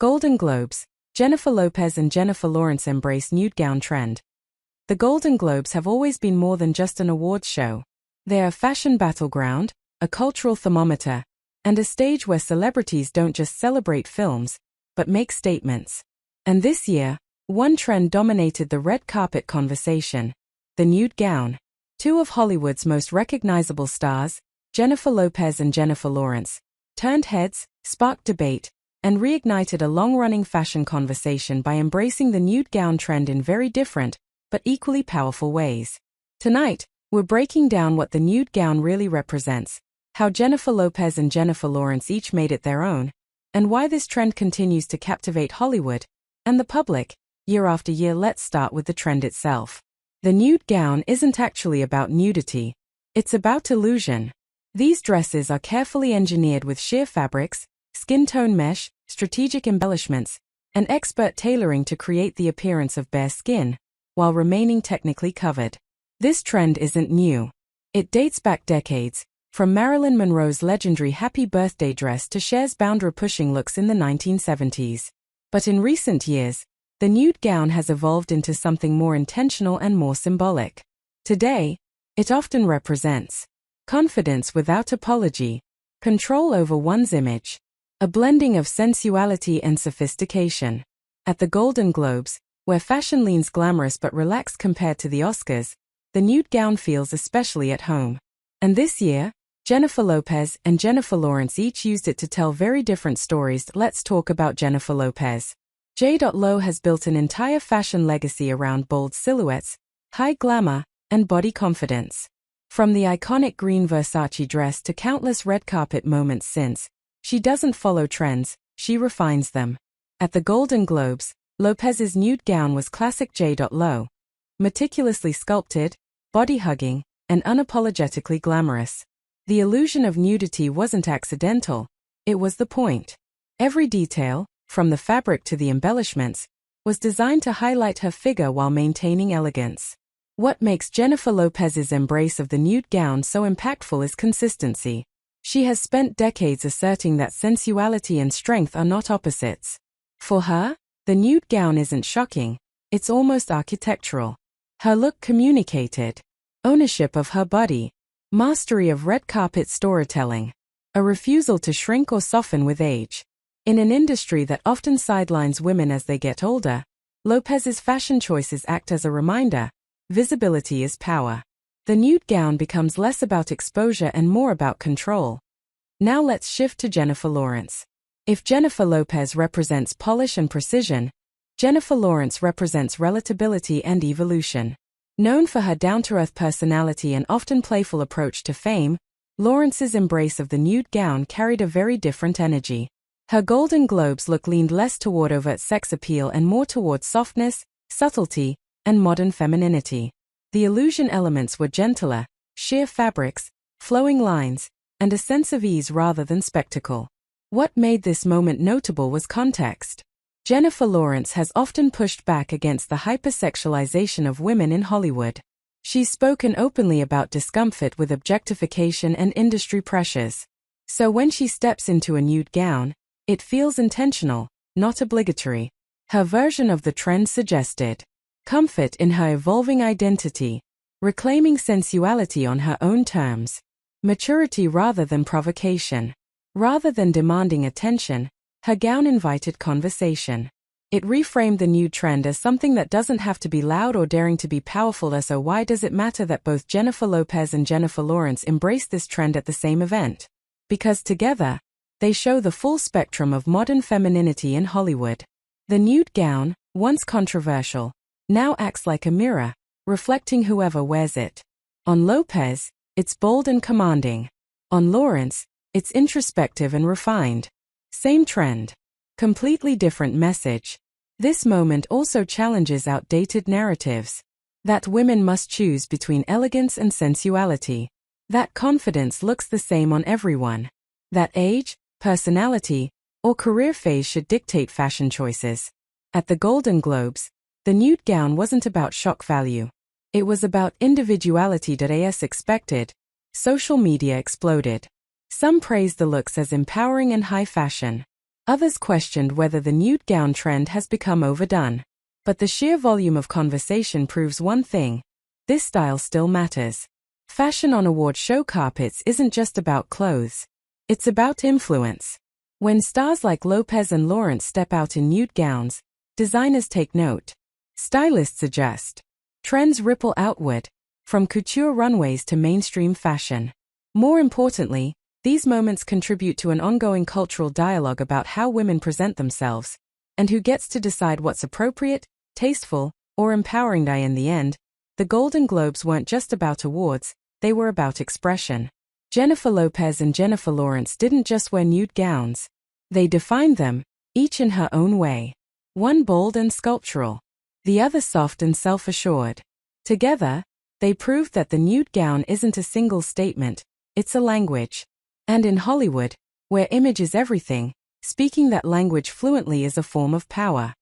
Golden Globes. Jennifer Lopez and Jennifer Lawrence embrace nude gown trend. The Golden Globes have always been more than just an awards show. They're a fashion battleground, a cultural thermometer, and a stage where celebrities don't just celebrate films, but make statements. And this year, one trend dominated the red carpet conversation: the nude gown. Two of Hollywood's most recognizable stars, Jennifer Lopez and Jennifer Lawrence, turned heads, sparked debate, and reignited a long-running fashion conversation by embracing the nude gown trend in very different, but equally powerful ways. Tonight, we're breaking down what the nude gown really represents, how Jennifer Lopez and Jennifer Lawrence each made it their own, and why this trend continues to captivate Hollywood and the public, year after year. Let's start with the trend itself. The nude gown isn't actually about nudity. It's about illusion. These dresses are carefully engineered with sheer fabrics, skin tone mesh, strategic embellishments, and expert tailoring to create the appearance of bare skin, while remaining technically covered. This trend isn't new. It dates back decades, from Marilyn Monroe's legendary Happy Birthday dress to Cher's boundary-pushing looks in the 1970s. But in recent years, the nude gown has evolved into something more intentional and more symbolic. Today, it often represents confidence without apology, control over one's image, a blending of sensuality and sophistication. At the Golden Globes, where fashion leans glamorous but relaxed compared to the Oscars, the nude gown feels especially at home. And this year, Jennifer Lopez and Jennifer Lawrence each used it to tell very different stories. Let's talk about Jennifer Lopez. J.Lo has built an entire fashion legacy around bold silhouettes, high glamour, and body confidence. From the iconic green Versace dress to countless red carpet moments since, she doesn't follow trends, she refines them. At the Golden Globes, Lopez's nude gown was classic J.Lo. Meticulously sculpted, body-hugging, and unapologetically glamorous. The illusion of nudity wasn't accidental, it was the point. Every detail, from the fabric to the embellishments, was designed to highlight her figure while maintaining elegance. What makes Jennifer Lopez's embrace of the nude gown so impactful is consistency. She has spent decades asserting that sensuality and strength are not opposites. For her, the nude gown isn't shocking, it's almost architectural. Her look communicated ownership of her body, mastery of red carpet storytelling, a refusal to shrink or soften with age. In an industry that often sidelines women as they get older, Lopez's fashion choices act as a reminder: visibility is power. The nude gown becomes less about exposure and more about control. Now let's shift to Jennifer Lawrence. If Jennifer Lopez represents polish and precision, Jennifer Lawrence represents relatability and evolution. Known for her down-to-earth personality and often playful approach to fame, Lawrence's embrace of the nude gown carried a very different energy. Her Golden Globes look leaned less toward overt sex appeal and more toward softness, subtlety, and modern femininity. The illusion elements were gentler, sheer fabrics, flowing lines, and a sense of ease rather than spectacle. What made this moment notable was context. Jennifer Lawrence has often pushed back against the hypersexualization of women in Hollywood. She's spoken openly about discomfort with objectification and industry pressures. So when she steps into a nude gown, it feels intentional, not obligatory. Her version of the trend suggested comfort in her evolving identity, reclaiming sensuality on her own terms, maturity rather than provocation. Rather than demanding attention, her gown invited conversation. It reframed the nude trend as something that doesn't have to be loud or daring to be powerful. So why does it matter that both Jennifer Lopez and Jennifer Lawrence embraced this trend at the same event? Because together, they show the full spectrum of modern femininity in Hollywood. The nude gown, once controversial, now acts like a mirror, reflecting whoever wears it. On Lopez, it's bold and commanding. On Lawrence, it's introspective and refined. Same trend, completely different message. This moment also challenges outdated narratives. That women must choose between elegance and sensuality. That confidence looks the same on everyone. That age, personality, or career phase should dictate fashion choices. At the Golden Globes, the nude gown wasn't about shock value. It was about individuality. As expected, social media exploded. Some praised the looks as empowering and high fashion. Others questioned whether the nude gown trend has become overdone. But the sheer volume of conversation proves one thing: this style still matters. Fashion on award show carpets isn't just about clothes. It's about influence. When stars like Lopez and Lawrence step out in nude gowns, designers take note. Stylists adjust. Trends ripple outward, from couture runways to mainstream fashion. More importantly, these moments contribute to an ongoing cultural dialogue about how women present themselves, and who gets to decide what's appropriate, tasteful, or empowering. In the end, the Golden Globes weren't just about awards, they were about expression. Jennifer Lopez and Jennifer Lawrence didn't just wear nude gowns. They defined them, each in her own way. One bold and sculptural, the other soft and self-assured. Together, they proved that the nude gown isn't a single statement, it's a language. And in Hollywood, where image is everything, speaking that language fluently is a form of power.